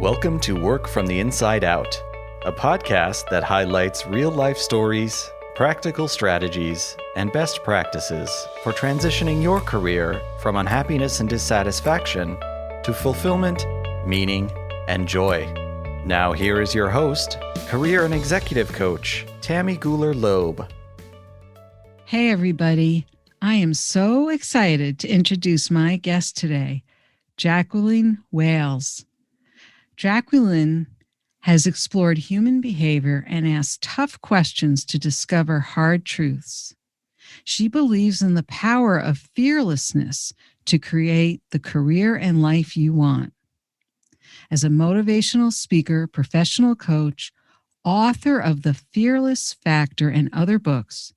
Welcome to Work from the Inside Out, a podcast that highlights real-life stories, practical strategies, and best practices for transitioning your career from unhappiness and dissatisfaction to fulfillment, meaning, and joy. Now here is your host, career and executive coach, Tammy Guler-Loeb. Hey everybody, I am so excited to introduce my guest today, Jacqueline Wales. Jacqueline has explored human behavior and asked tough questions to discover hard truths. She believes in the power of fearlessness to create the career and life you want. As a motivational speaker, professional coach, author of The Fearless Factor and other books,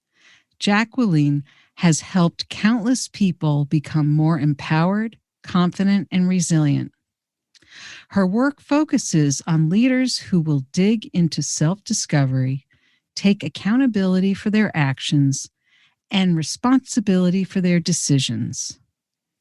Jacqueline has helped countless people become more empowered, confident, and resilient. Her work focuses on leaders who will dig into self-discovery, take accountability for their actions, and responsibility for their decisions.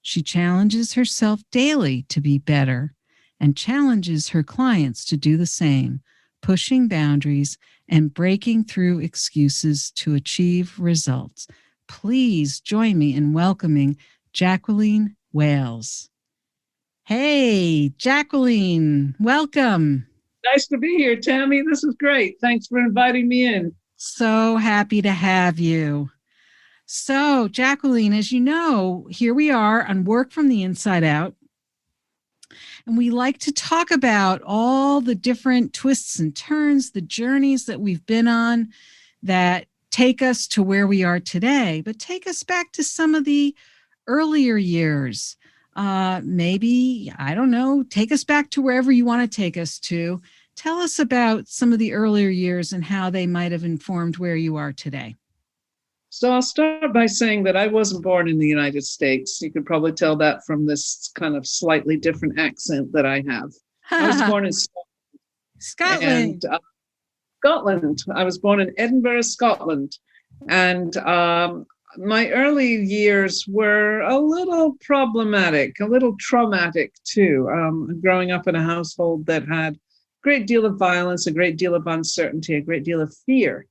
She challenges herself daily to be better and challenges her clients to do the same, pushing boundaries and breaking through excuses to achieve results. Please join me in welcoming Jacqueline Wales. Hey, Jacqueline, welcome. Nice to be here, Tammy. This is great. Thanks for inviting me in. So happy to have you. So, Jacqueline, as you know, here we are on Work from the Inside Out. And we like to talk about all the different twists and turns, the journeys that we've been on that take us to where we are today, but take us back to some of the earlier years. Maybe, I don't know, take us back to wherever you want to take us to. Tell us about some of the earlier years and how they might have informed where you are today. So I'll start by saying that I wasn't born in the United States. You could probably tell that from this kind of slightly different accent that I have. I was born in Scotland. Scotland. I was born in Edinburgh, Scotland. And my early years were a little problematic, a little traumatic too. Growing up in a household that had a great deal of violence, a great deal of uncertainty, a great deal of fear.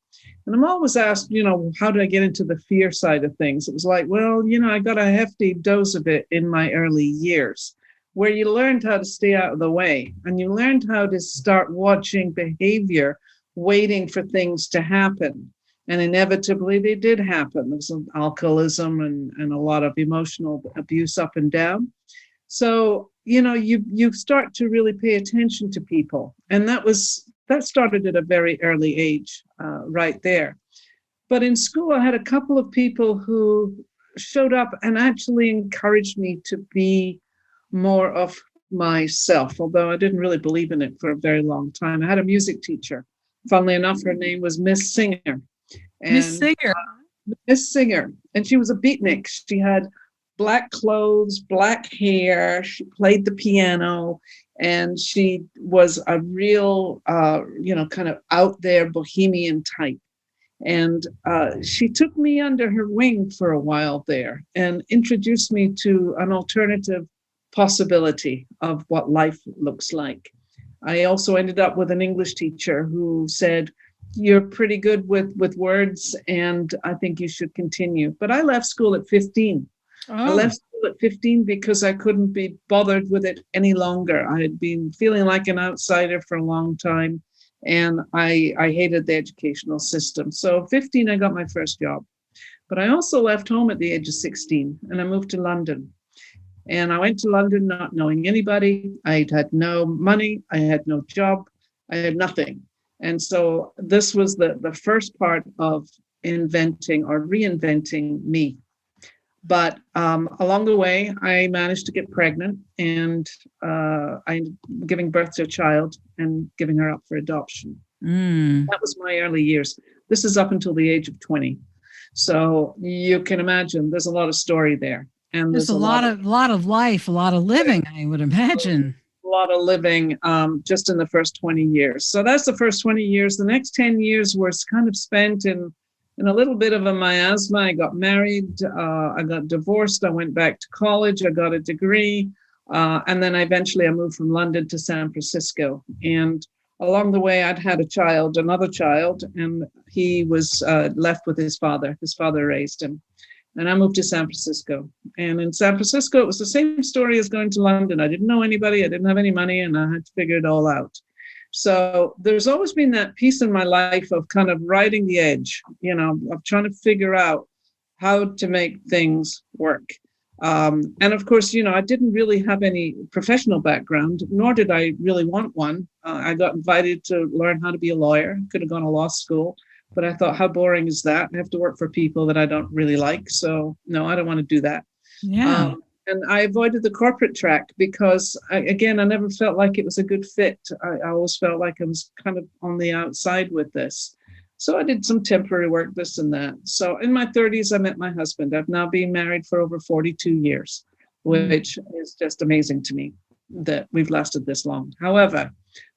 And I'm always asked, how do I get into the fear side of things? It was like, well, I got a hefty dose of it in my early years, where you learned how to stay out of the way and you learned how to start watching behavior, waiting for things to happen. And inevitably, they did happen. There was some alcoholism and a lot of emotional abuse up and down. So, you start to really pay attention to people. And that started at a very early age, right there. But in school, I had a couple of people who showed up and actually encouraged me to be more of myself, although I didn't really believe in it for a very long time. I had a music teacher. Funnily enough, her name was Miss Singer. Miss Singer. Miss Singer. And she was a beatnik. She had black clothes, black hair. She played the piano. And she was a real, kind of out there bohemian type. And she took me under her wing for a while there and introduced me to an alternative possibility of what life looks like. I also ended up with an English teacher who said, "You're pretty good with words, and I think you should continue." But I left school at 15. Oh. I left school at 15 because I couldn't be bothered with it any longer. I had been feeling like an outsider for a long time, and I hated the educational system. So 15, I got my first job. But I also left home at the age of 16, and I moved to London. And I went to London not knowing anybody. I had no money. I had no job. I had nothing. And so this was the first part of inventing or reinventing me. But along the way, I managed to get pregnant and I ended up giving birth to a child and giving her up for adoption. That was my early years. This is up until the age of 20. So you can imagine there's a lot of story there. And there's a lot of life, a lot of living, I would imagine. A lot of living just in the first 20 years. So that's the first 20 years. The next 10 years were kind of spent in a little bit of a miasma. I got married. I got divorced. I went back to college. I got a degree. And then eventually I moved from London to San Francisco. And along the way, I'd had another child, and he was left with his father. His father raised him. And I moved to San Francisco. And in San Francisco, it was the same story as going to London. I didn't know anybody. I didn't have any money, and I had to figure it all out. So there's always been that piece in my life of kind of riding the edge, of trying to figure out how to make things work. And of course, I didn't really have any professional background, nor did I really want one. I got invited to learn how to be a lawyer. Could have gone to law school, but I thought, how boring is that? I have to work for people that I don't really like. So no, I don't want to do that. Yeah. And I avoided the corporate track because, I never felt like it was a good fit. I always felt like I was kind of on the outside with this. So I did some temporary work, this and that. So in my 30s, I met my husband. I've now been married for over 42 years, which is just amazing to me that we've lasted this long. However,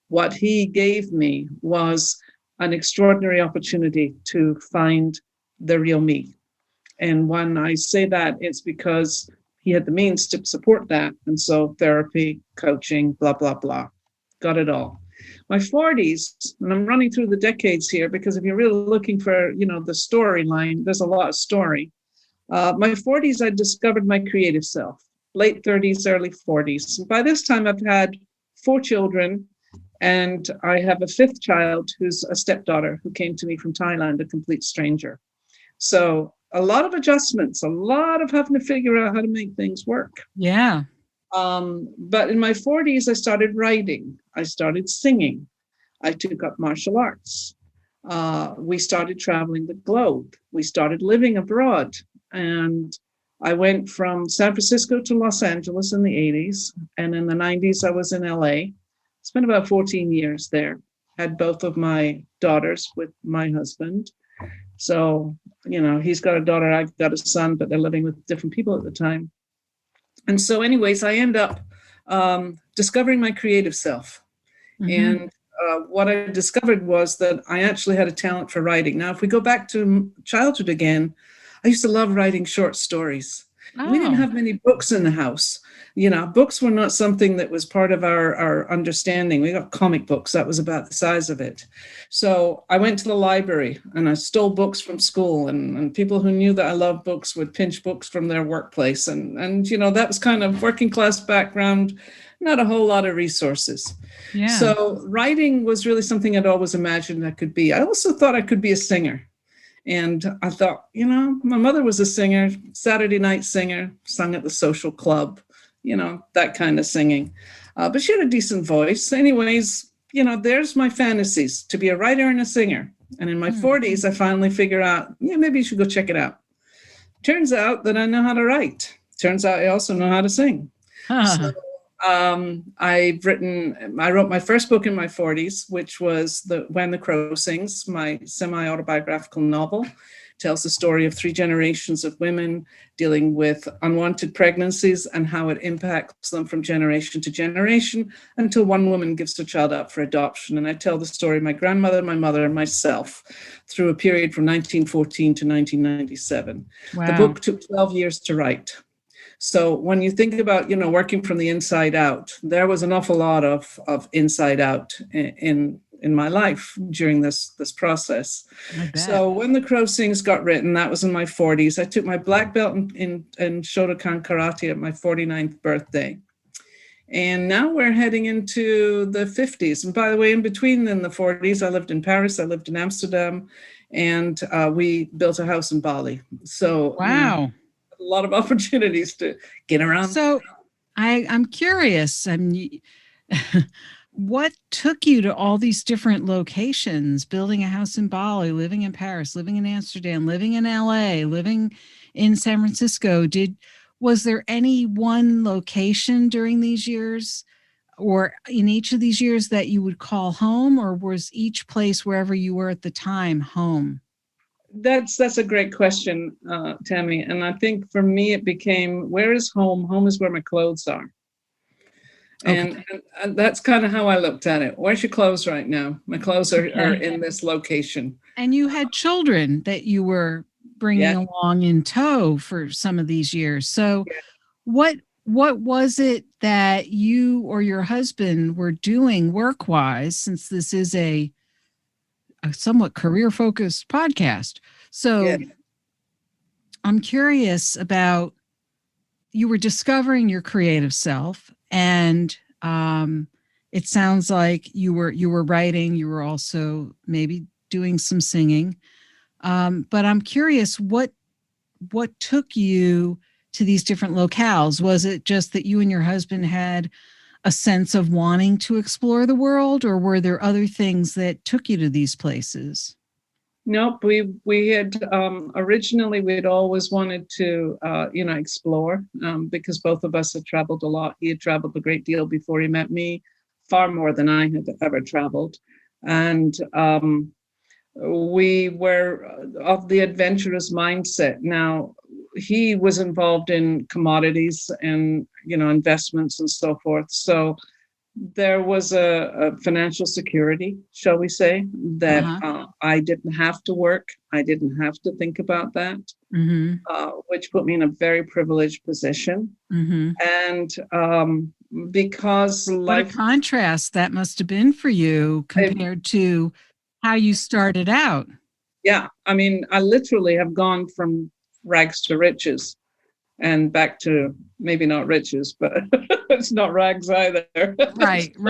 what he gave me was an extraordinary opportunity to find the real me. And when I say that, it's because he had the means to support that. And so therapy, coaching, blah, blah, blah, got it all. My 40s, and I'm running through the decades here, because if you're really looking for, the storyline, there's a lot of story. My 40s, I discovered my creative self. Late 30s, early 40s. And by this time, I've had 4 children, and I have a 5th child who's a stepdaughter who came to me from Thailand, a complete stranger. So a lot of adjustments, a lot of having to figure out how to make things work. Yeah. But in my 40s, I started writing. I started singing. I took up martial arts. We started traveling the globe. We started living abroad. And I went from San Francisco to Los Angeles in the 80s. And in the 90s, I was in LA. Spent about 14 years there. Had both of my daughters with my husband. So, he's got a daughter, I've got a son, but they're living with different people at the time. And so anyways, I end up discovering my creative self. Mm-hmm. And what I discovered was that I actually had a talent for writing. Now, if we go back to childhood again, I used to love writing short stories. Oh. We didn't have many books in the house. Books were not something that was part of our understanding. We got comic books. That was about the size of it. So I went to the library and I stole books from school, and people who knew that I loved books would pinch books from their workplace. And that was kind of working class background, not a whole lot of resources. Yeah. So writing was really something I'd always imagined I could be. I also thought I could be a singer. And I thought, my mother was a singer, Saturday night singer, sung at the social club, that kind of singing. But she had a decent voice. Anyways, there's my fantasies, to be a writer and a singer. And in my 40s, I finally figure out, maybe you should go check it out. Turns out that I know how to write. Turns out I also know how to sing. So I wrote my first book in my 40s, which was When the Crow Sings, my semi-autobiographical novel. Tells the story of 3 generations of women dealing with unwanted pregnancies and how it impacts them from generation to generation until one woman gives her child up for adoption. And I tell the story of my grandmother, my mother, and myself through a period from 1914 to 1997. Wow. The book took 12 years to write. So when you think about, working from the inside out, there was an awful lot of inside out in my life during this process. So When the Crow Sings got written, that was in my 40s. I took my black belt in Shotokan Karate at my 49th birthday. And now we're heading into the 50s. And by the way, in between in the 40s, I lived in Paris, I lived in Amsterdam, and we built a house in Bali. So wow. A lot of opportunities to get around. So I'm curious. What took you to all these different locations, building a house in Bali, living in Paris, living in Amsterdam, living in LA, living in San Francisco? Was there any one location during these years or in each of these years that you would call home, or was each place wherever you were at the time home? That's a great question, Tammy. And I think for me, it became, where is home? Home is where my clothes are. Okay. And that's kind of how I looked at it. Where's your clothes right now? My clothes are in this location. And you had children that you were bringing along in tow for some of these years. So what what was it that you or your husband were doing work-wise, since this is a somewhat career-focused podcast? So Yeah. I'm curious about, you were discovering your creative self, and it sounds like you were writing, you were also maybe doing some singing. But I'm curious, what took you to these different locales? Was it just that you and your husband had a sense of wanting to explore the world, or were there other things that took you to these places? Nope, we had originally we'd always wanted to explore, because both of us had traveled a lot. He had traveled a great deal before he met me, far more than I had ever traveled, and we were of the adventurous mindset. Now, he was involved in commodities and investments and so forth. So there was a financial security, shall we say, that I didn't have to work. I didn't have to think about that, which put me in a very privileged position. And because what a life, contrast that must have been for you compared to how you started out. yeah, I mean, I literally have gone from rags to riches and back to maybe not riches, but it's not rags either. Right, So,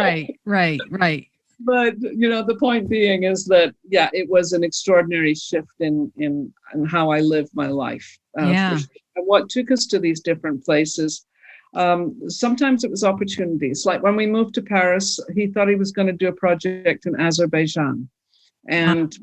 right. but the point being is that, yeah, it was an extraordinary shift in how I live my life. Yeah. Sure. And what took us to these different places, sometimes it was opportunities. Like when we moved to Paris, he thought he was going to do a project in Azerbaijan, and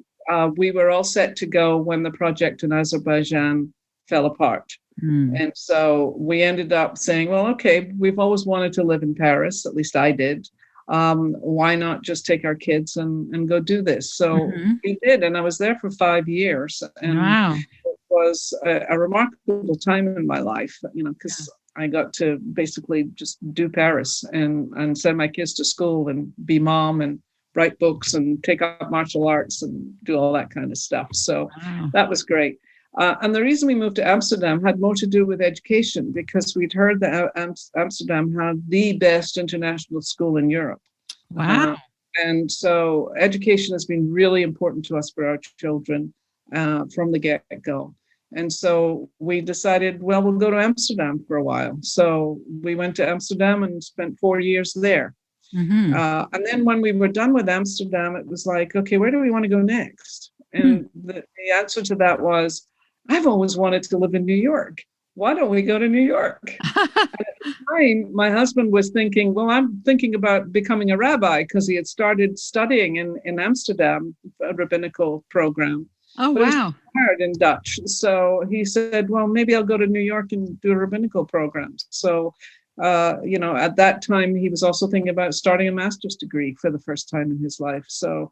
we were all set to go when the project in Azerbaijan fell apart. And so we ended up saying, well, okay, we've always wanted to live in Paris, at least I did. Why not just take our kids and go do this? So we did, and I was there for 5 years, and it was a remarkable time in my life, because I got to basically just do Paris and send my kids to school and be mom and write books and take up martial arts and do all that kind of stuff. So that was great. And the reason we moved to Amsterdam had more to do with education, because we'd heard that Amsterdam had the best international school in Europe. Wow. And so education has been really important to us for our children from the get-go. And so we decided, well, we'll go to Amsterdam for a while. So we went to Amsterdam and spent 4 years there. And then when we were done with Amsterdam, it was like, okay, where do we want to go next? And the answer to that was, I've always wanted to live in New York. Why don't we go to New York? At the time, my husband was thinking, well, I'm thinking about becoming a rabbi, because he had started studying in Amsterdam, a rabbinical program. Oh, but wow. It's hard in Dutch. So he said, well, maybe I'll go to New York and do a rabbinical program. So, at that time, he was also thinking about starting a master's degree for the first time in his life. So,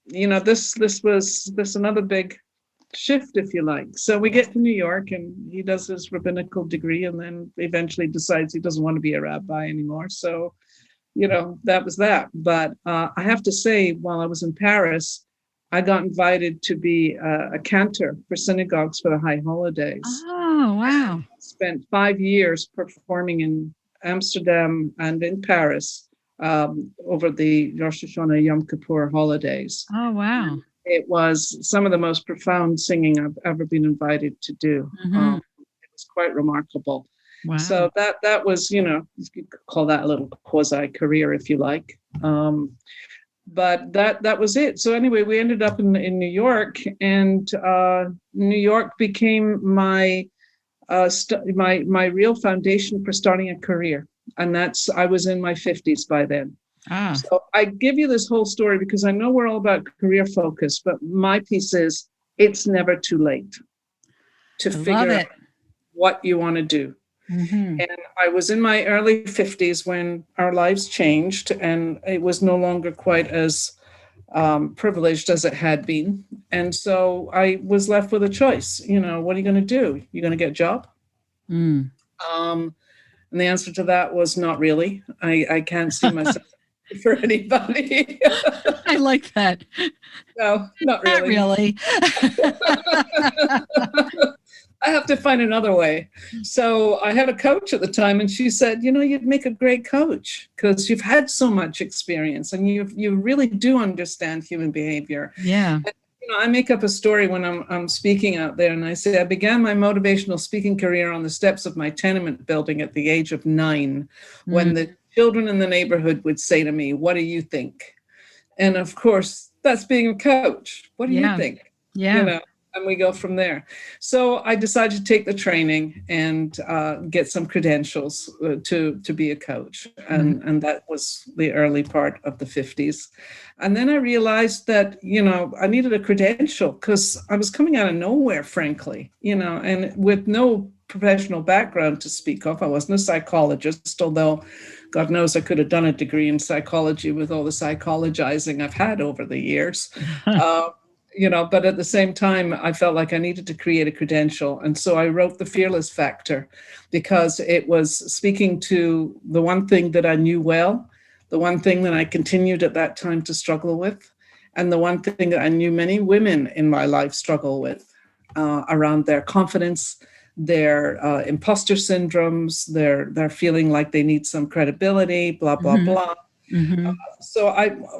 this was another big shift, if you like. So we get to New York, and he does his rabbinical degree, and then eventually decides he doesn't want to be a rabbi anymore. So, that was that. But I have to say, while I was in Paris, I got invited to be a cantor for synagogues for the high holidays. Oh, wow. I spent 5 years performing in Amsterdam and in Paris over the Rosh Hashanah Yom Kippur holidays. Oh, wow. It was some of the most profound singing I've ever been invited to do. It was quite remarkable. Wow. So that was, you could call that a little quasi career, if you like. But that was it. So anyway, we ended up in New York, and New York became my real foundation for starting a career. And I was in my 50s by then. So I give you this whole story because I know we're all about career focus, but my piece is, it's never too late to figure out what you want to do. And I was in my early 50s when our lives changed, and it was no longer quite as privileged as it had been. And so I was left with a choice. What are you going to do? You're going to get a job? And the answer to that was not really. I can't see myself for anybody. I like that. No, not really. Not really. I have to find another way. So I had a coach at the time, and she said, you'd make a great coach because you've had so much experience and you really do understand human behavior. Yeah. And, I make up a story when I'm speaking out there, and I say I began my motivational speaking career on the steps of my tenement building at the age of 9, when the children in the neighborhood would say to me, "What do you think?" And of course, that's being a coach. What do you think? Yeah. And we go from there. So I decided to take the training and get some credentials to be a coach. And that was the early part of the 50s. And then I realized that, I needed a credential because I was coming out of nowhere, frankly, and with no professional background to speak of. I wasn't a psychologist, although God knows I could have done a degree in psychology with all the psychologizing I've had over the years. But at the same time, I felt like I needed to create a credential. And so I wrote The Fearless Factor because it was speaking to the one thing that I knew well, the one thing that I continued at that time to struggle with, and the one thing that I knew many women in my life struggle with around their confidence, their imposter syndromes, their feeling like they need some credibility, blah, blah, blah. So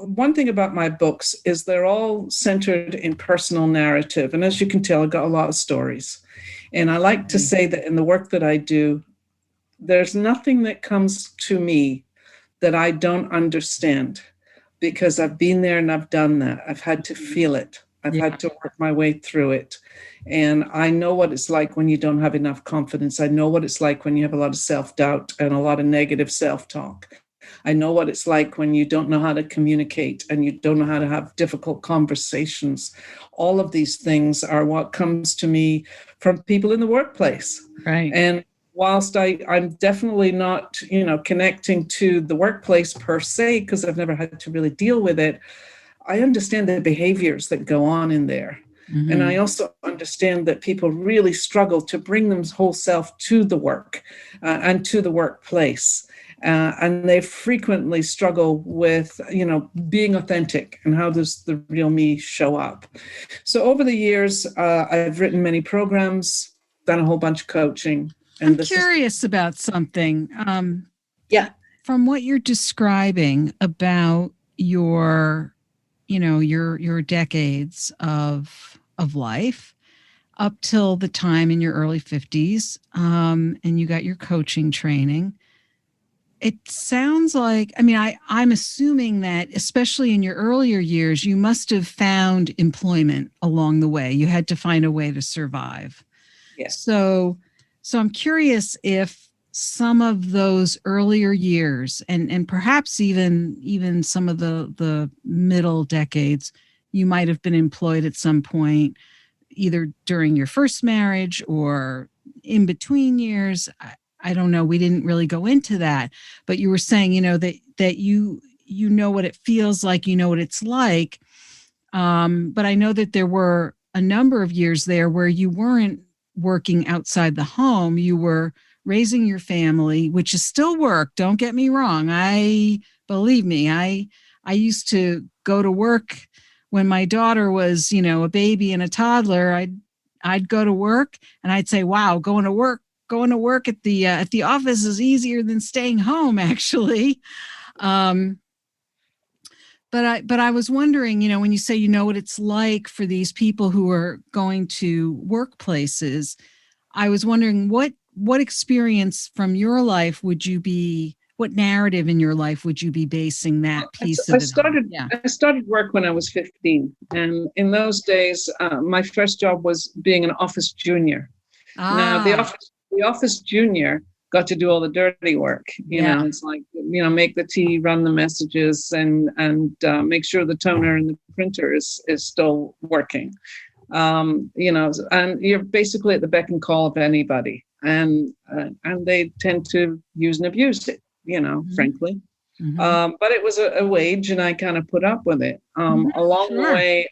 one thing about my books is they're all centered in personal narrative. And as you can tell, I've got a lot of stories. And I like to say that in the work that I do, there's nothing that comes to me that I don't understand, because I've been there and I've done that. I've had to feel it. I've had to work my way through it. And I know what it's like when you don't have enough confidence. I know what it's like when you have a lot of self-doubt and a lot of negative self-talk. I know what it's like when you don't know how to communicate and you don't know how to have difficult conversations. All of these things are what comes to me from people in the workplace. Right. And whilst I'm definitely not, connecting to the workplace per se, because I've never had to really deal with it, I understand the behaviors that go on in there. And I also understand that people really struggle to bring them whole self to the work and to the workplace. And they frequently struggle with, being authentic and how does the real me show up. So over the years, I've written many programs, done a whole bunch of coaching. And I'm curious about something. From what you're describing about your decades of life up till the time in your early 50s, and you got your coaching training. It sounds like, I'm assuming that especially in your earlier years, you must have found employment along the way. You had to find a way to survive. Yes. So I'm curious if some of those earlier years and perhaps even some of the middle decades, you might have been employed at some point, either during your first marriage or in between years. I don't know. We didn't really go into that, but you were saying, that you know what it feels like, you know what it's like. But I know that there were a number of years there where you weren't working outside the home. You were raising your family, which is still work. Don't get me wrong. Believe me, I used to go to work when my daughter was, a baby and a toddler. I'd go to work and I'd say, wow, going to work at the office is easier than staying home, actually. But I was wondering, when you say, what it's like for these people who are going to workplaces, I was wondering what experience from your life what narrative in your life would you be basing that piece of it on? Yeah. I started work when I was 15. And in those days, my first job was being an office junior. Now, the office junior got to do all the dirty work. It's like, make the tea, run the messages, and make sure the toner and the printer is still working. And you're basically at the beck and call of anybody. And they tend to use and abuse it, frankly. But it was a wage, and I kind of put up with it. Along the way,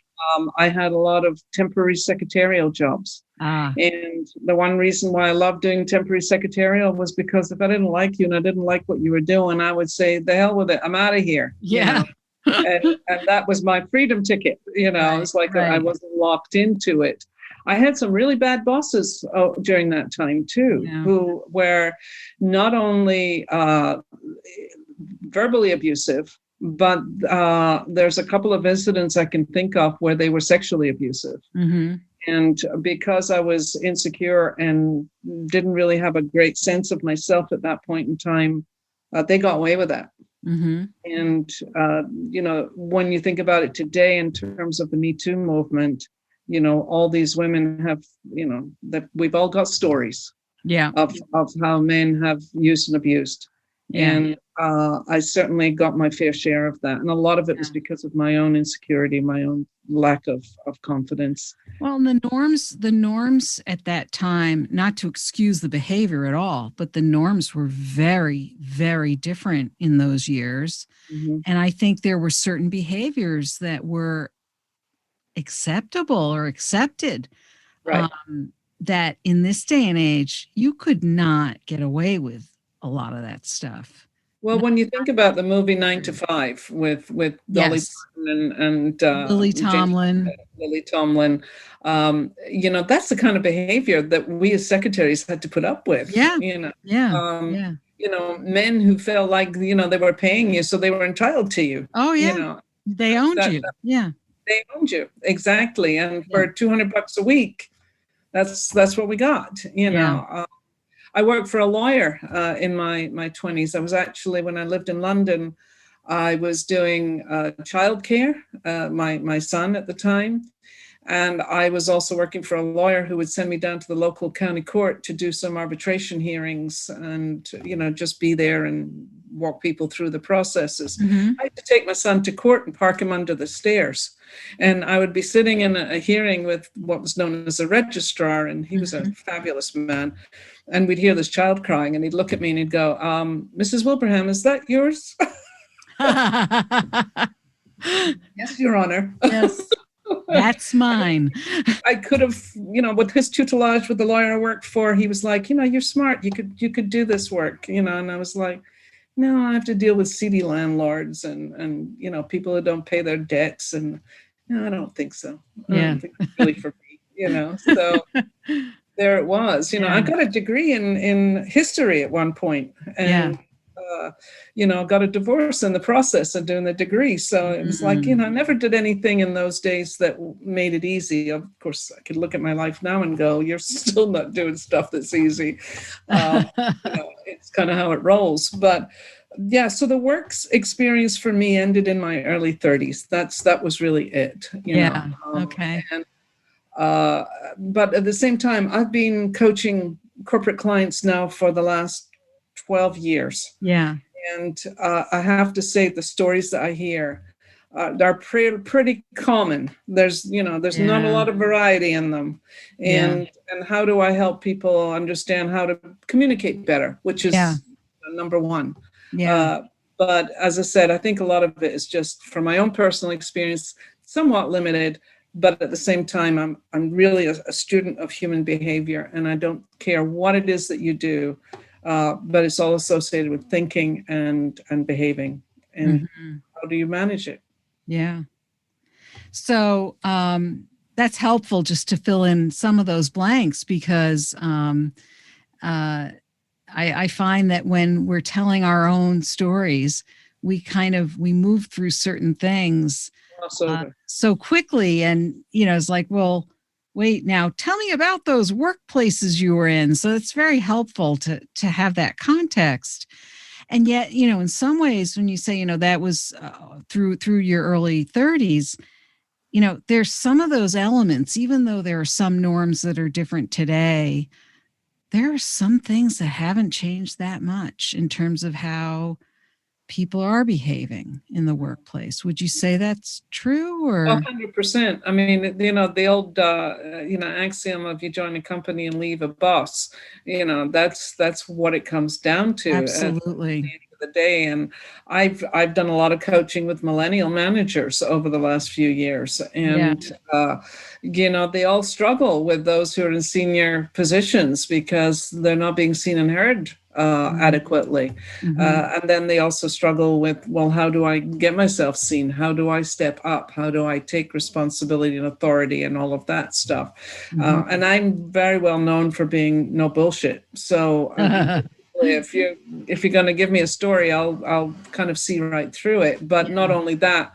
I had a lot of temporary secretarial jobs. And the one reason why I loved doing temporary secretarial was because if I didn't like you and I didn't like what you were doing, I would say, the hell with it, I'm out of here. Yeah. And that was my freedom ticket. It's like I wasn't locked into it. I had some really bad bosses during that time too, Yeah. who were not only verbally abusive, but there's a couple of incidents I can think of where they were sexually abusive. Mm-hmm. And because I was insecure and didn't really have a great sense of myself at that point in time, they got away with that. Mm-hmm. And, when you think about it today in terms of the Me Too movement, all these women have, that we've all got stories Yeah. of how men have used and abused. Yeah. And I certainly got my fair share of that. And a lot of it was because of my own insecurity, my own lack of confidence. Well, and the norms at that time, not to excuse the behavior at all, but the norms were very, very different in those years. Mm-hmm. And I think there were certain behaviors that were acceptable or accepted. Right. That in this day and age, you could not get away with a lot of that stuff. Well, when you think about the movie 9 to 5 with Dolly Yes. Parton and Lily Tomlin. Lily Tomlin, that's the kind of behavior that we as secretaries had to put up with. Yeah. Yeah. Men who felt like, they were paying you, so they were entitled to you. Oh, yeah. They owned you. Yeah. They owned you. Exactly. And for $200 a week, that's what we got, I worked for a lawyer in my 20s. I was actually, when I lived in London, I was doing childcare, my son at the time. And I was also working for a lawyer who would send me down to the local county court to do some arbitration hearings and, just be there and walk people through the processes. Mm-hmm. I had to take my son to court and park him under the stairs. And I would be sitting in a hearing with what was known as a registrar, and he was a fabulous man. And we'd hear this child crying, and he'd look at me and he'd go, Mrs. Wilbraham, is that yours? Yes, Your Honor. Yes. That's mine. I could have, with his tutelage with the lawyer I worked for, he was like, you're smart. You could do this work, and I was like, no, I have to deal with seedy landlords and people who don't pay their debts. And I don't think so. I don't think it's really for me, so there it was, I got a degree in history at one point and, got a divorce in the process of doing the degree. So it was like, I never did anything in those days that made it easy. Of course, I could look at my life now and go, you're still not doing stuff that's easy. It's kind of how it rolls. But so the works experience for me ended in my early 30s. That was really it. Okay. And, but at the same time, I've been coaching corporate clients now for the last 12 years. Yeah. And I have to say the stories that I hear are pretty common. There's not a lot of variety in them. And how do I help people understand how to communicate better, which is number one. Yeah. But as I said, I think a lot of it is just from my own personal experience, somewhat limited. But at the same time, I'm really a student of human behavior, and I don't care what it is that you do. But it's all associated with thinking and behaving. And how do you manage it? Yeah. So that's helpful just to fill in some of those blanks because I find that when we're telling our own stories, we move through certain things so quickly. And, it's like, well, wait, now tell me about those workplaces you were in. So it's very helpful to have that context. And yet, in some ways, when you say, that was through your early 30s, there's some of those elements, even though there are some norms that are different today, there are some things that haven't changed that much in terms of how people are behaving in the workplace. Would you say that's true? Or 100%. I mean, the old, axiom of you join a company and leave a boss, that's what it comes down to. Absolutely. At the end of the day. And I've done a lot of coaching with millennial managers over the last few years. And, they all struggle with those who are in senior positions because they're not being seen and heard adequately. And then they also struggle with, well, how do I get myself seen? How do I step up? How do I take responsibility and authority and all of that stuff? And I'm very well known for being no bullshit. So if you're going to give me a story, I'll kind of see right through it. But not only that,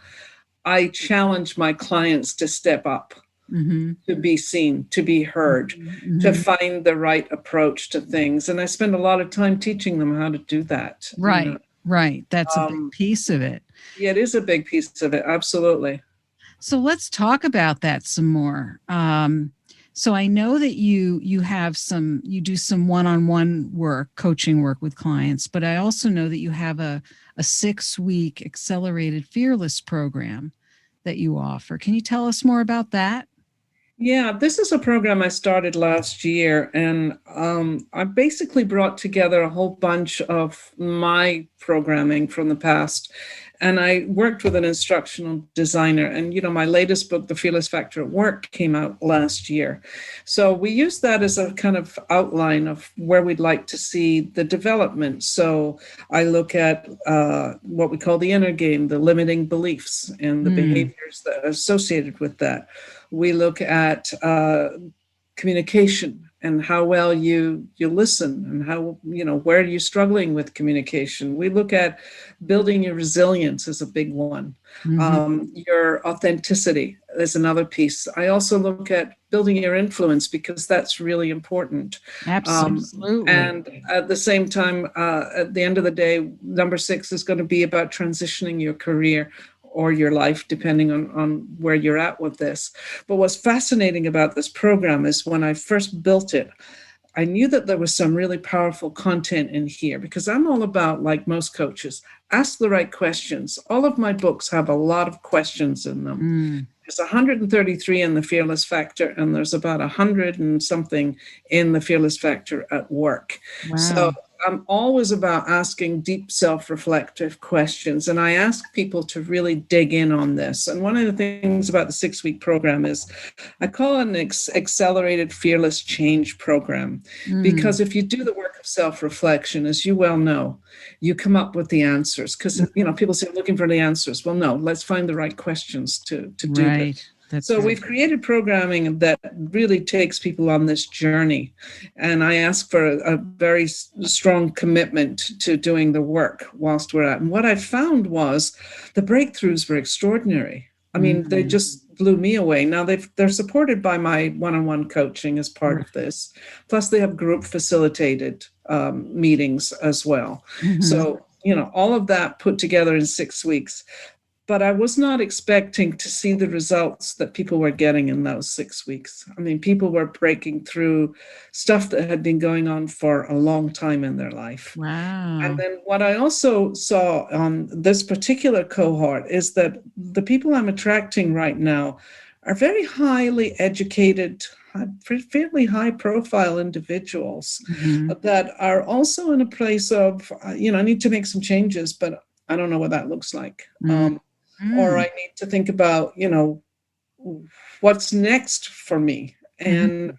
I challenge my clients to step up. To be seen, to be heard, to find the right approach to things. And I spend a lot of time teaching them how to do that. Right. That's a big piece of it. Yeah, it is a big piece of it. Absolutely. So let's talk about that some more. So I know that you do some one-on-one work, coaching work with clients, but I also know that you have a 6-week accelerated Fearless program that you offer. Can you tell us more about that? Yeah, this is a program I started last year, and I basically brought together a whole bunch of my programming from the past. And I worked with an instructional designer. And, my latest book, The Fearless Factor at Work, came out last year. So we used that as a kind of outline of where we'd like to see the development. So I look at what we call the inner game, the limiting beliefs and the behaviors that are associated with that. We look at communication and how well you listen and how, where are you struggling with communication. We look at building your resilience is a big one. Your authenticity is another piece. I also look at building your influence because that's really important. Absolutely. And at the same time, at the end of the day, number 6 is going to be about transitioning your career or your life, depending on where you're at with this. But what's fascinating about this program is when I first built it, I knew that there was some really powerful content in here because I'm all about, like most coaches, ask the right questions. All of my books have a lot of questions in them. There's 133 in the Fearless Factor, and there's about 100 and something in the Fearless Factor at Work. Wow. So I'm always about asking deep self-reflective questions, and I ask people to really dig in on this. And one of the things about the 6-week program is I call it an accelerated fearless change program, because if you do the work of self-reflection, as you well know, you come up with the answers. Because people say looking for the answers. Well, no, let's find the right questions to do this. So we've created programming that really takes people on this journey. And I ask for a very strong commitment to doing the work whilst we're at. And what I found was the breakthroughs were extraordinary. I mean, they just blew me away. Now they're supported by my one-on-one coaching as part of this. Plus they have group facilitated meetings as well. So, all of that put together in 6 weeks. But I was not expecting to see the results that people were getting in those 6 weeks. I mean, people were breaking through stuff that had been going on for a long time in their life. Wow. And then what I also saw on this particular cohort is that the people I'm attracting right now are very highly educated, fairly high profile individuals that are also in a place of, I need to make some changes, but I don't know what that looks like. Or I need to think about, what's next for me. And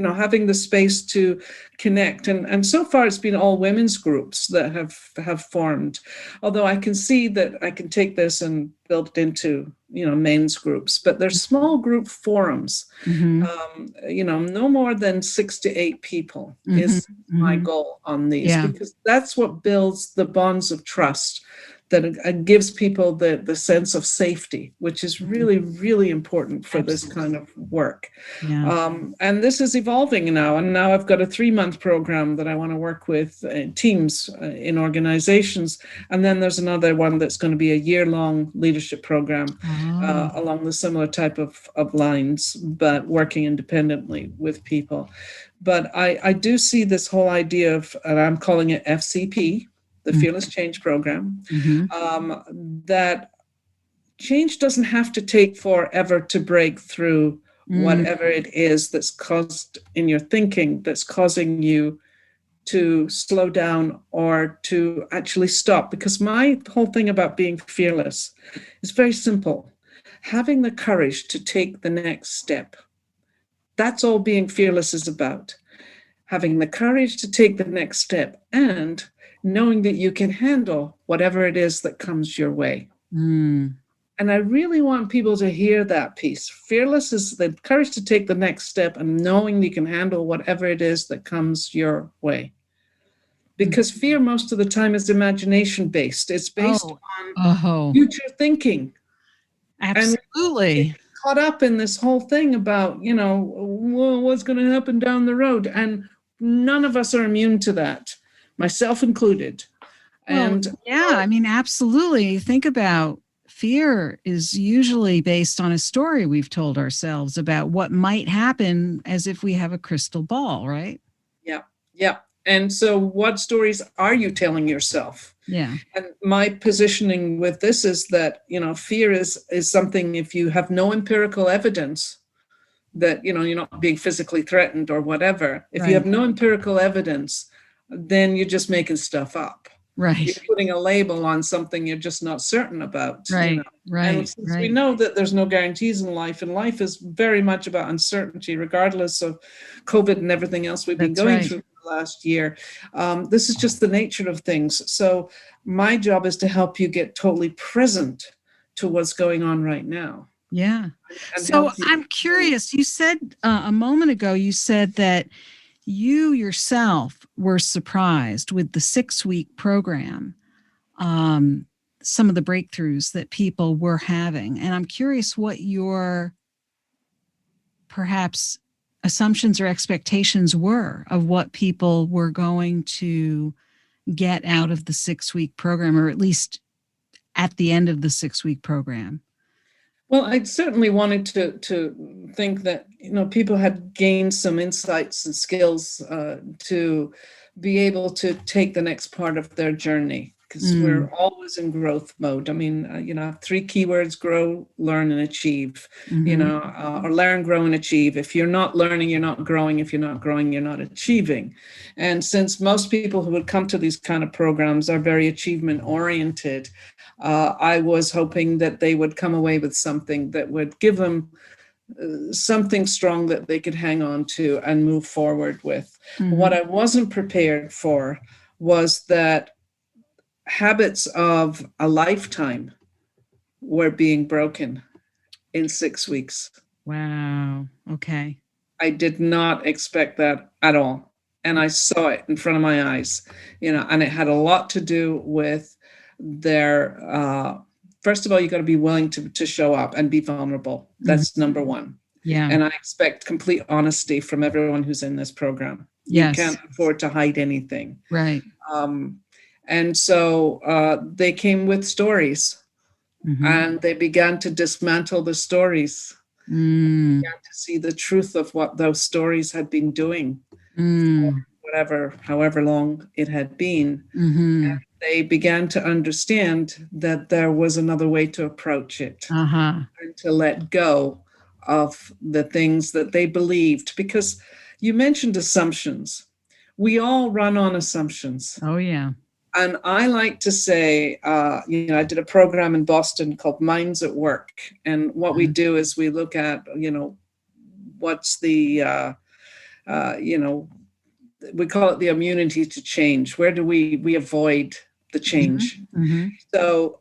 having the space to connect. And so far it's been all women's groups that have formed. Although I can see that I can take this and build it into, men's groups. But they're small group forums. No more than 6 to 8 people is my goal on these. Because that's what builds the bonds of trust that gives people the sense of safety, which is really, really important for this kind of work. And this is evolving now. And now I've got a 3-month program that I want to work with teams in organizations. And then there's another one that's going to be a year-long leadership program along the similar type of lines, but working independently with people. But I do see this whole idea of, and I'm calling it FCP, the Fearless Change Program, that change doesn't have to take forever to break through whatever it is that's caused in your thinking that's causing you to slow down or to actually stop. Because my whole thing about being fearless is very simple. Having the courage to take the next step. That's all being fearless is about. Having the courage to take the next step and knowing that you can handle whatever it is that comes your way. Mm. And I really want people to hear that piece. Fearless is the courage to take the next step and knowing you can handle whatever it is that comes your way. Because fear most of the time is imagination based. It's based on future thinking. Absolutely. And caught up in this whole thing about, what's going to happen down the road. And none of us are immune to that, myself included. And I mean, absolutely. Think about fear is usually based on a story we've told ourselves about what might happen as if we have a crystal ball, right? Yeah. Yeah. And so what stories are you telling yourself? Yeah. And my positioning with this is that, fear is something, if you have no empirical evidence that, you're not being physically threatened or whatever, if you have no empirical evidence, then you're just making stuff up. Right. You're putting a label on something you're just not certain about. Right. Right. And since we know that there's no guarantees in life, and life is very much about uncertainty, regardless of COVID and everything else we've been going through the last year. This is just the nature of things. So my job is to help you get totally present to what's going on right now. Yeah. So I'm curious, you said a moment ago, you said that you yourself were surprised with the 6-week program, some of the breakthroughs that people were having. And I'm curious what your perhaps assumptions or expectations were of what people were going to get out of the 6-week program, or at least at the end of the 6-week program. Well, I certainly wanted to think that, people had gained some insights and skills to be able to take the next part of their journey, because we're always in growth mode. I mean, 3 keywords: grow, learn, and achieve, or learn, grow, and achieve. If you're not learning, you're not growing. If you're not growing, you're not achieving. And since most people who would come to these kind of programs are very achievement oriented, I was hoping that they would come away with something that would give them something strong that they could hang on to and move forward with. What I wasn't prepared for was that habits of a lifetime were being broken in 6 weeks. Wow. Okay. I did not expect that at all. And I saw it in front of my eyes, and it had a lot to do with their, first of all, you got to be willing to show up and be vulnerable. That's number one. Yeah. And I expect complete honesty from everyone who's in this program. Yes. You can't afford to hide anything. Right. And so they came with stories, and they began to dismantle the stories. Began to see the truth of what those stories had been doing. However long it had been. And they began to understand that there was another way to approach it, and to let go of the things that they believed. Because you mentioned assumptions. We all run on assumptions. Oh, yeah. And I like to say, I did a program in Boston called Minds at Work. And what we do is we look at, what's the, we call it the immunity to change. Where do we avoid the change? So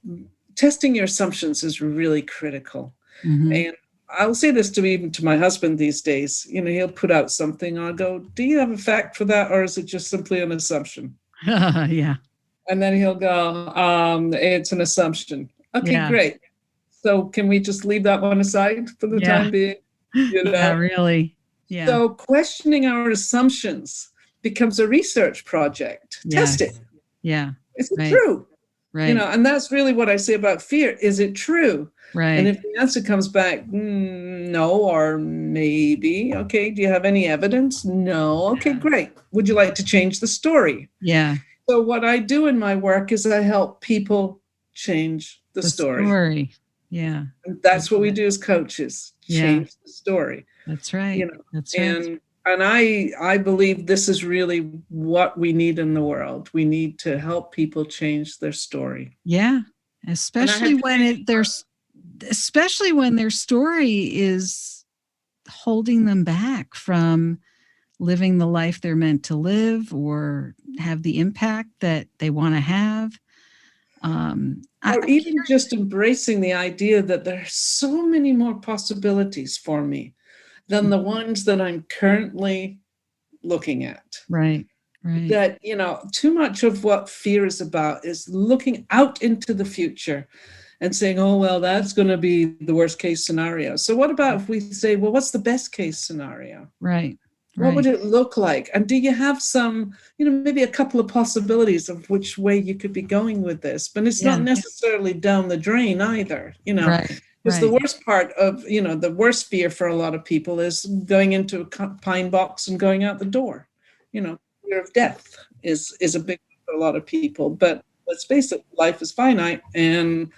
testing your assumptions is really critical. And I'll say this even to my husband these days. He'll put out something. I'll go, do you have a fact for that? Or is it just simply an assumption? Yeah. And then he'll go, it's an assumption. Okay, great. So can we just leave that one aside for the time being? Yeah, really. Yeah. So questioning our assumptions becomes a research project. Yes. Test it. Yeah. Is it true? Right. And that's really what I say about fear. Is it true? Right. And if the answer comes back, no, or maybe, okay, do you have any evidence? No. Okay, great. Would you like to change the story? Yeah. So what I do in my work is I help people change the story. Yeah. And that's what we do as coaches, change the story. That's right. That's right. And And I believe this is really what we need in the world. We need to help people change their story. Yeah. And I Especially had when especially when their story is holding them back from living the life they're meant to live or have the impact that they want to have. or even just embracing the idea that there are so many more possibilities for me than the ones that I'm currently looking at. Right. That, too much of what fear is about is looking out into the future and saying, oh, well, that's going to be the worst case scenario. So what about if we say, well, what's the best case scenario? Right. What would it look like? And do you have some, maybe a couple of possibilities of which way you could be going with this? But it's not necessarily down the drain either, Right. Because the worst part of, the worst fear for a lot of people is going into a pine box and going out the door. Fear of death is a big one for a lot of people. But let's face it, life is finite, and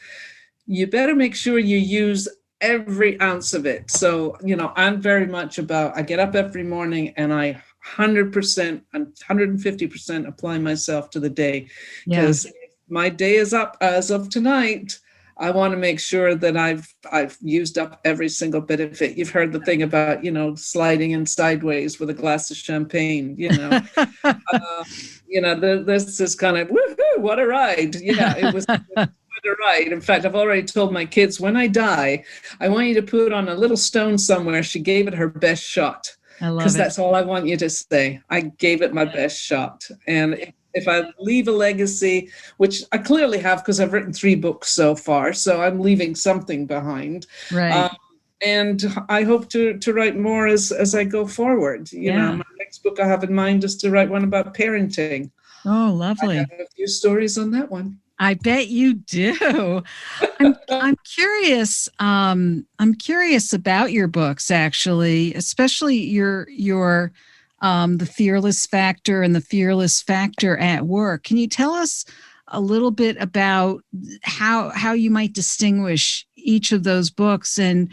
you better make sure you use every ounce of it. So, I'm very much about, I get up every morning and I 100% and 150% apply myself to the day. Because if my day is up as of tonight, I want to make sure that I've used up every single bit of it. You've heard the thing about, sliding in sideways with a glass of champagne, this is kind of, woohoo, what a ride. Yeah, it was right. In fact, I've already told my kids, when I die, I want you to put on a little stone somewhere, she gave it her best shot. Because that's all I want you to say. I gave it my best shot. And if I leave a legacy, which I clearly have because I've written 3 books so far, so I'm leaving something behind. Right. And I hope to write more as I go forward. My next book I have in mind is to write one about parenting. Oh, lovely. I have a few stories on that one. I bet you do. I'm curious. I'm curious about your books, actually, especially your the Fearless Factor and the Fearless Factor at Work. Can you tell us a little bit about how you might distinguish each of those books, and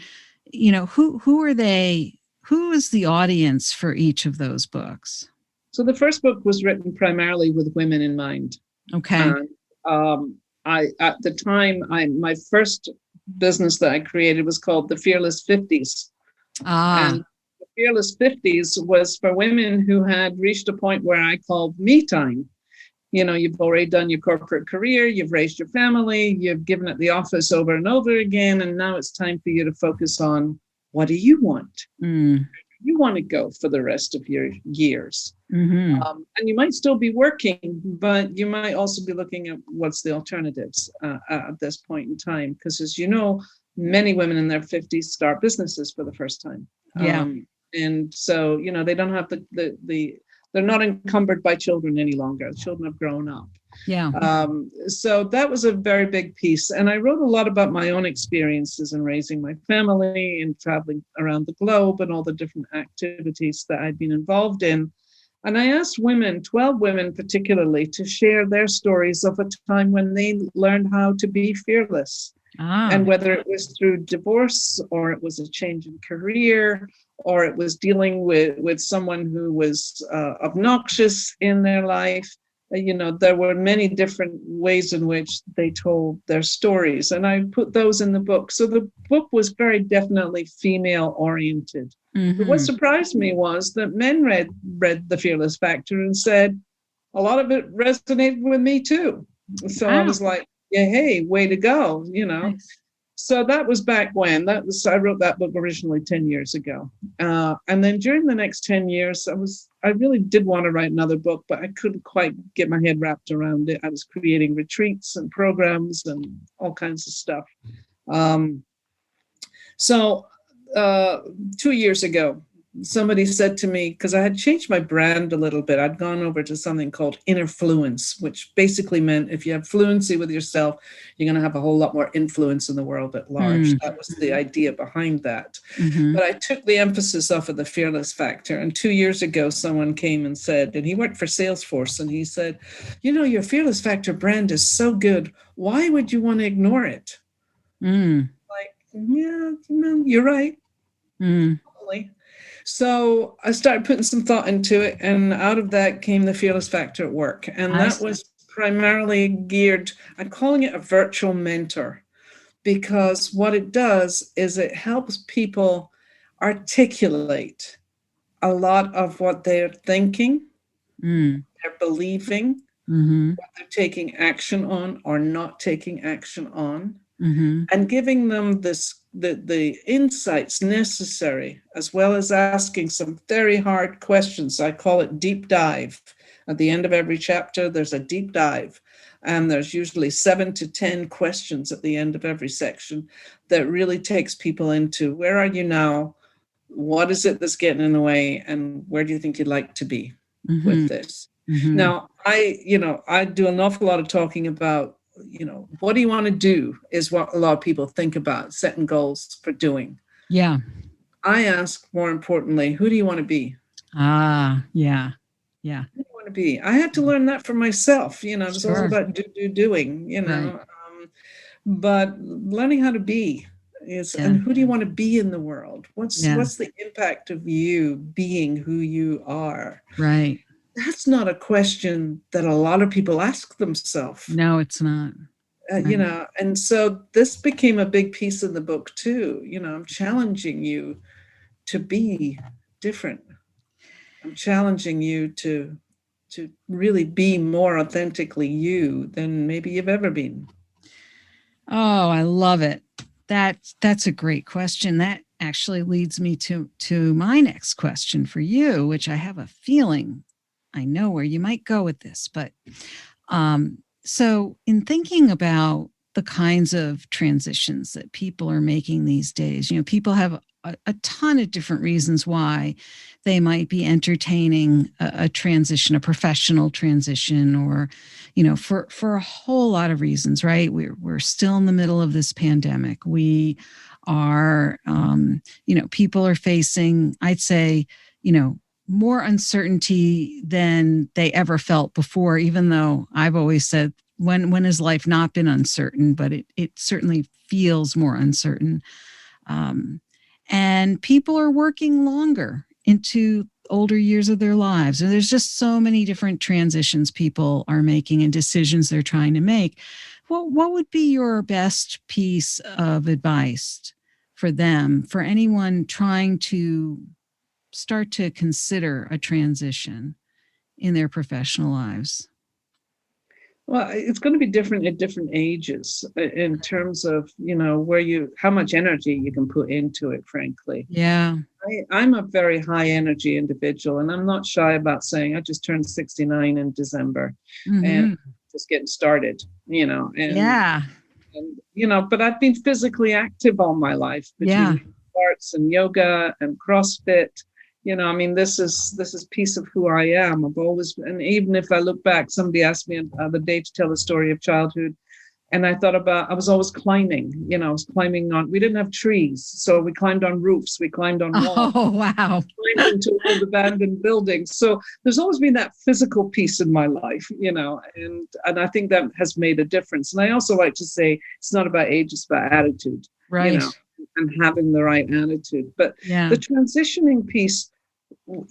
who are they? Who is the audience for each of those books? So the first book was written primarily with women in mind. Okay. I at the time, my first business that I created was called the Fearless 50s. And the Fearless 50s was for women who had reached a point where I called me time. You've already done your corporate career, you've raised your family, you've given it the office over and over again, and now it's time for you to focus on, what do you want? You want to go for the rest of your years. Mm-hmm. And you might still be working, but you might also be looking at what's the alternatives at this point in time. Because as you know, many women in their 50s start businesses for the first time. Yeah. And so, they don't have they're not encumbered by children any longer. The children have grown up. Yeah. So that was a very big piece. And I wrote a lot about my own experiences in raising my family and traveling around the globe and all the different activities that I'd been involved in. And I asked women, 12 women particularly, to share their stories of a time when they learned how to be fearless. And whether it was through divorce, or it was a change in career, or it was dealing with someone who was obnoxious in their life, there were many different ways in which they told their stories. And I put those in the book. So the book was very definitely female oriented. Mm-hmm. But what surprised me was that men read the Fearless Factor and said, a lot of it resonated with me too. So I was like, yeah, hey, way to go, Nice. So that was back when. I wrote that book originally 10 years ago. And then during the next 10 years, I really did want to write another book, but I couldn't quite get my head wrapped around it. I was creating retreats and programs and all kinds of stuff. So 2 years ago, somebody said to me, because I had changed my brand a little bit, I'd gone over to something called inner fluence, which basically meant if you have fluency with yourself, you're going to have a whole lot more influence in the world at large. That was the idea behind that. Mm-hmm. But I took the emphasis off of the Fearless Factor. And 2 years ago, someone came and said, and he worked for Salesforce, and he said, your Fearless Factor brand is so good. Why would you want to ignore it? Like, yeah, you're right. Totally. So I started putting some thought into it, and out of that came the Fearless Factor at Work. And that was primarily geared, I'm calling it a virtual mentor, because what it does is it helps people articulate a lot of what they're thinking, they're believing, what they're taking action on or not taking action on, and giving them the insights necessary, as well as asking some very hard questions. I call it deep dive. At the end of every chapter, there's a deep dive. And there's usually 7 to 10 questions at the end of every section that really takes people into, where are you now? What is it that's getting in the way? And where do you think you'd like to be with this? Now, I do an awful lot of talking about, what do you want to do is what a lot of people think about, setting goals for doing. Yeah. I ask, more importantly, who do you want to be? Yeah. Yeah. Who do you want to be? I had to learn that for myself. It was all about doing, Right. But learning how to be is, and who do you want to be in the world? What's the impact of you being who you are? Right. That's not a question that a lot of people ask themselves. No, it's not. And so this became a big piece of the book too. I'm challenging you to be different. I'm challenging you to really be more authentically you than maybe you've ever been. Oh, I love it. That's a great question. That actually leads me to my next question for you, which I have a feeling I know where you might go with this. But so in thinking about the kinds of transitions that people are making these days, people have a ton of different reasons why they might be entertaining a transition, a professional transition, or, for a whole lot of reasons, right? We're still in the middle of this pandemic. We are, people are facing, I'd say, more uncertainty than they ever felt before, even though I've always said, when has life not been uncertain, but it certainly feels more uncertain. And people are working longer into older years of their lives. And there's just so many different transitions people are making and decisions they're trying to make. What would be your best piece of advice for them, for anyone trying to start to consider a transition in their professional lives? Well, it's going to be different at different ages in terms of, how much energy you can put into it, frankly. Yeah. I'm a very high energy individual, and I'm not shy about saying I just turned 69 in December and just getting started, but I've been physically active all my life between arts and yoga and CrossFit. This is piece of who I am. I've always, and even if I look back, somebody asked me the other day to tell the story of childhood, and I thought I was always climbing. I was climbing on. We didn't have trees, so we climbed on roofs. We climbed on walls. Oh wow! Climbed into old abandoned buildings. So there's always been that physical piece in my life, and I think that has made a difference. And I also like to say it's not about age; it's about attitude. Right. And having the right attitude. But the transitioning piece,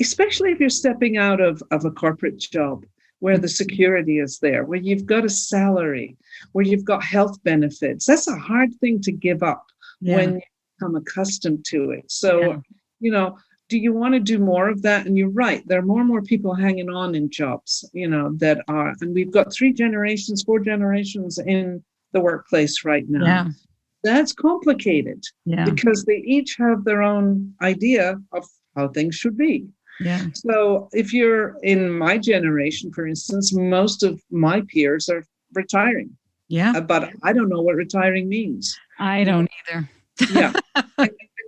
especially if you're stepping out of a corporate job where the security is there, where you've got a salary, where you've got health benefits, that's a hard thing to give up when you become accustomed to it. So, do you want to do more of that? And you're right, there are more and more people hanging on in jobs, that are, and we've got 4 generations in the workplace right now. Yeah. That's complicated because they each have their own idea of how things should be. Yeah. So if you're in my generation, for instance, most of my peers are retiring. Yeah. But I don't know what retiring means. I don't either.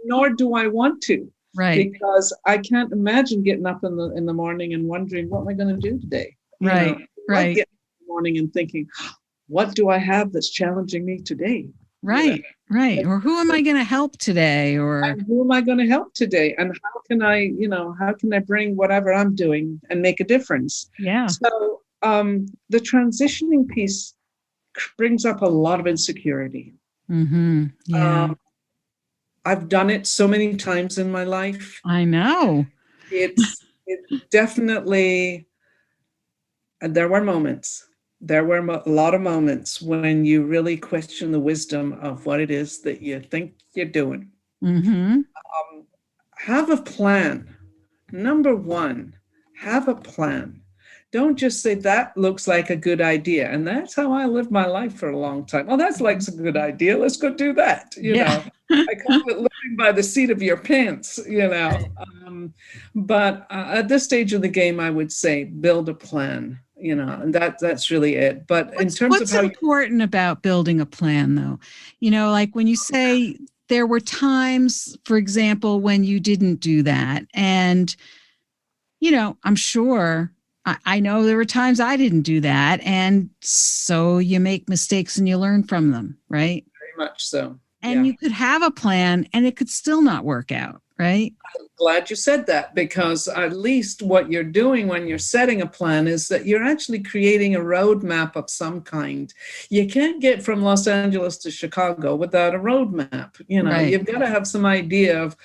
Nor do I want to. Right. Because I can't imagine getting up in the morning and wondering, what am I going to do today? Right. Right. Getting up in the morning and thinking, what do I have that's challenging me today? Right. Right. Or who am I going to help today? And who am I going to help today? And how can I bring whatever I'm doing and make a difference? Yeah. So the transitioning piece brings up a lot of insecurity. Yeah. I've done it so many times in my life. I know. It definitely, there were moments. There were a lot of moments when you really question the wisdom of what it is that you think you're doing. Mm-hmm. Have a plan. Number one, have a plan. Don't just say that looks like a good idea. And that's how I lived my life for a long time. Oh, that's like a good idea. Let's go do that. Yeah. I call it living by the seat of your pants, but at this stage of the game, I would say build a plan, and that's really it. But in terms of What's how important about building a plan, though? Like when you say there were times, for example, when you didn't do that. And, I'm sure I know there were times I didn't do that. And so you make mistakes and you learn from them, right? very much so. And you could have a plan and it could still not work out, right? Glad you said that, because at least what you're doing when you're setting a plan is that you're actually creating a roadmap of some kind. You can't get from Los Angeles to Chicago without a roadmap. Right. You've got to have some idea of,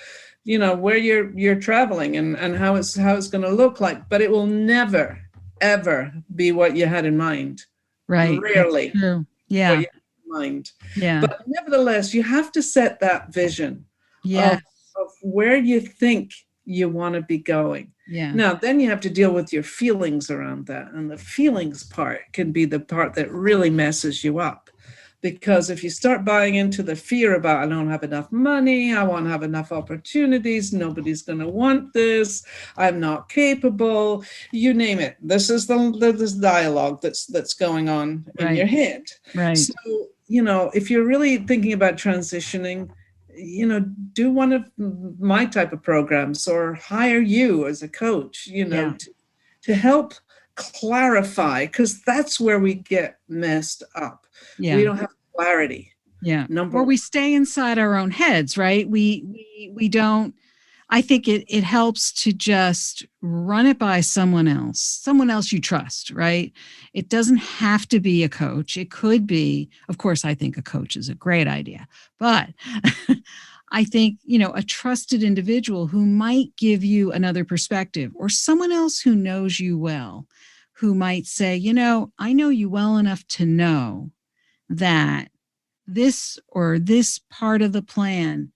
where you're traveling and how it's going to look like. But it will never, ever be what you had in mind. Right. Rarely. That's true. Yeah. What you had in mind. Yeah. But nevertheless, you have to set that vision. Yeah. Of where you think you want to be going. Yeah. Now, then you have to deal with your feelings around that. And the feelings part can be the part that really messes you up. Because if you start buying into the fear about, I don't have enough money, I won't have enough opportunities, nobody's going to want this, I'm not capable, you name it. This is this dialogue that's going on in your head. Right. So, if you're really thinking about transitioning, do one of my type of programs or hire you as a coach, to help clarify, because that's where we get messed up. Yeah. We don't have clarity. Yeah. Or we stay inside our own heads, right? We don't, I think it helps to just run it by someone else you trust, right? It doesn't have to be a coach. It could be, of course, I think a coach is a great idea, but I think, a trusted individual who might give you another perspective, or someone else who knows you well, who might say, I know you well enough to know that this or this part of the plan,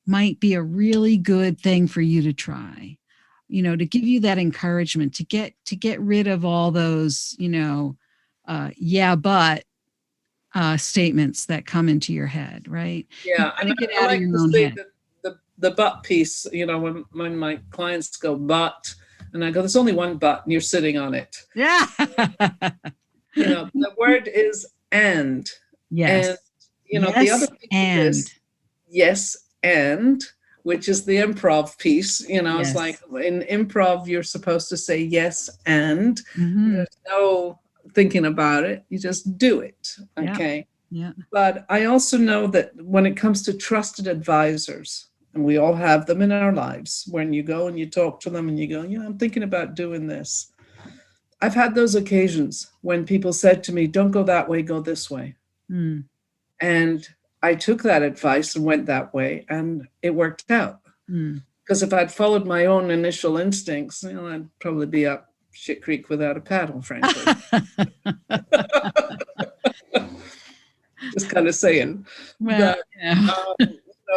might be a really good thing for you to try, to give you that encouragement, to get rid of all those, but statements that come into your head, right? Yeah, and get I out like of your to own say head. that the but piece, when my clients go, but, and I go, there's only one but, and you're sitting on it. Yeah. The word is and. Yes. And, the other piece is yes, and, which is the improv piece. It's like in improv, you're supposed to say yes, and there's no thinking about it. You just do it. Okay. Yeah. But I also know that when it comes to trusted advisors, and we all have them in our lives, when you go and you talk to them and you go, I'm thinking about doing this. I've had those occasions when people said to me, don't go that way, go this way. And I took that advice and went that way, and it worked out. Because if I'd followed my own initial instincts, I'd probably be up shit creek without a paddle, frankly. Just kind of saying. Well,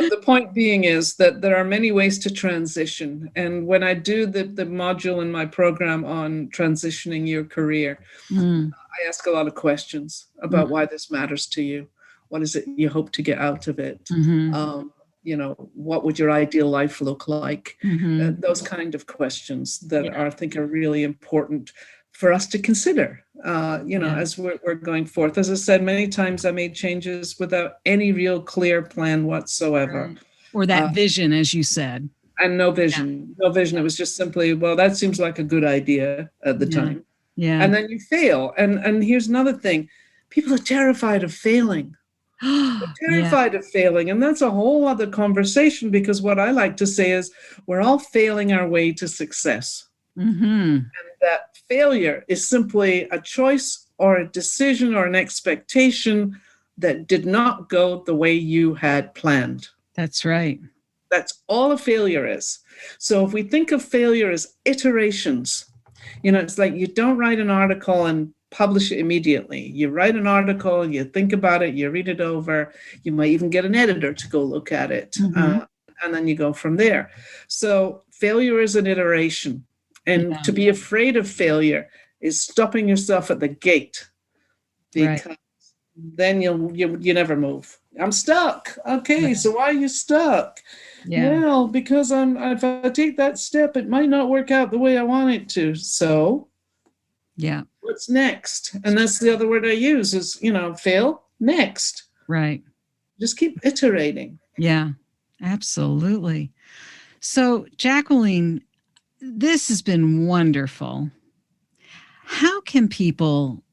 the point being is that there are many ways to transition. And when I do the module in my program on transitioning your career, I ask a lot of questions about why this matters to you. What is it you hope to get out of it? What would your ideal life look like? Those kind of questions that I think are really important for us to consider, as we're going forth. As I said, many times I made changes without any real clear plan whatsoever. Right. Or that vision, as you said. And no vision. No vision. It was just simply, well, that seems like a good idea at the time. Yeah. And then you fail. And here's another thing. People are terrified of failing. They're terrified of failing. And that's a whole other conversation, because what I like to say is we're all failing our way to success. And that failure is simply a choice or a decision or an expectation that did not go the way you had planned. That's right. That's all a failure is. So if we think of failure as iterations, it's like you don't write an article and publish it immediately. You write an article, you think about it, you read it over, you might even get an editor to go look at it, and then you go from there. So failure is an iteration. And to be afraid of failure is stopping yourself at the gate, because then you never move. I'm stuck. Okay, so why are you stuck? Well, because if I take that step, it might not work out the way I want it to. So what's next? And that's the other word I use is, fail, next. Right. Just keep iterating. Yeah, absolutely. So, Jacqueline, this has been wonderful. How can people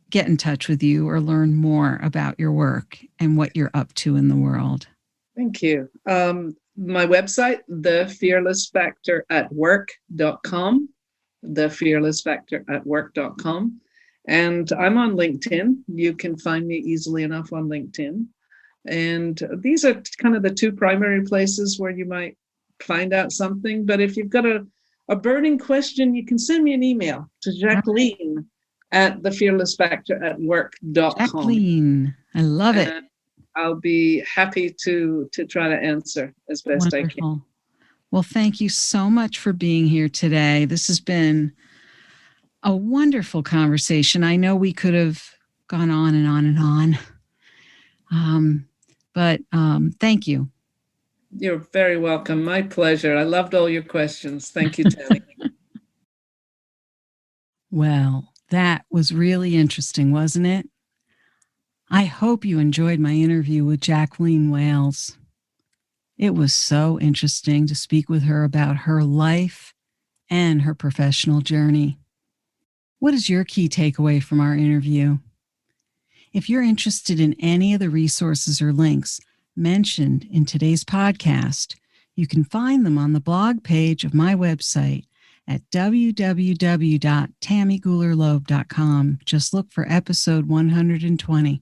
get in touch with you or learn more about your work and what you're up to in the world? Thank you. My website, thefearlessfactoratwork.com, thefearlessfactoratwork.com. And I'm on LinkedIn. You can find me easily enough on LinkedIn. And these are kind of the two primary places where you might find out something. But if you've got a burning question, you can send me an email to Jacqueline at thefearlessfactoratwork.com. Jacqueline, I love it. I'll be happy to try to answer as best I can. Well, thank you so much for being here today. This has been a wonderful conversation. I know we could have gone on and on and on, but thank you. You're very welcome. My pleasure. I loved all your questions. Thank you, Tammy. Well, that was really interesting, wasn't it? I hope you enjoyed my interview with Jacqueline Wales. It was so interesting to speak with her about her life and her professional journey. What is your key takeaway from our interview? If you're interested in any of the resources or links mentioned in today's podcast, you can find them on the blog page of my website at www.tammygoulerloeb.com. Just look for episode 120.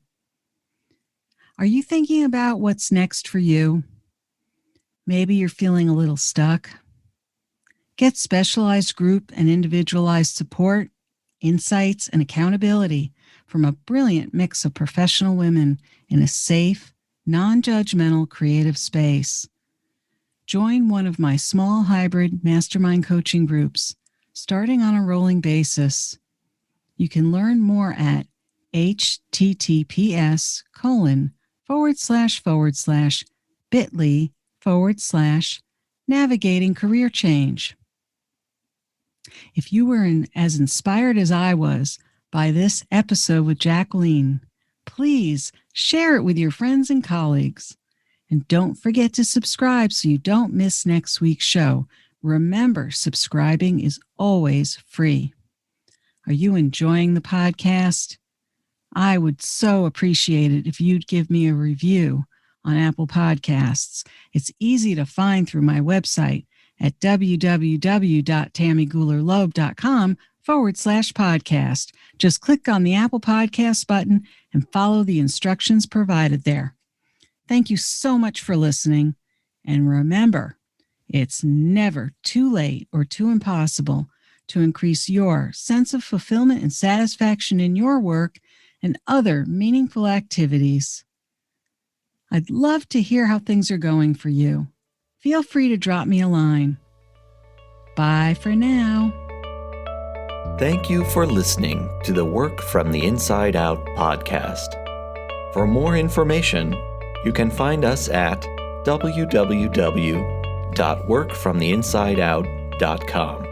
Are you thinking about what's next for you? Maybe you're feeling a little stuck. Get specialized group and individualized support, insights, and accountability from a brilliant mix of professional women in a safe, non-judgmental, creative space. Join one of my small hybrid mastermind coaching groups, starting on a rolling basis. You can learn more at https://bit.ly/navigating career change. If you were as inspired as I was by this episode with Jacqueline, please share it with your friends and colleagues. And don't forget to subscribe so you don't miss next week's show. Remember, subscribing is always free. Are you enjoying the podcast? I would so appreciate it if you'd give me a review on Apple Podcasts. It's easy to find through my website at www.tammygoulerloeb.com/podcast. Just click on the Apple Podcast button and follow the instructions provided there. Thank you so much for listening. And remember, it's never too late or too impossible to increase your sense of fulfillment and satisfaction in your work and other meaningful activities. I'd love to hear how things are going for you. Feel free to drop me a line. Bye for now. Thank you for listening to the Work from the Inside Out podcast. For more information, you can find us at www.workfromtheinsideout.com.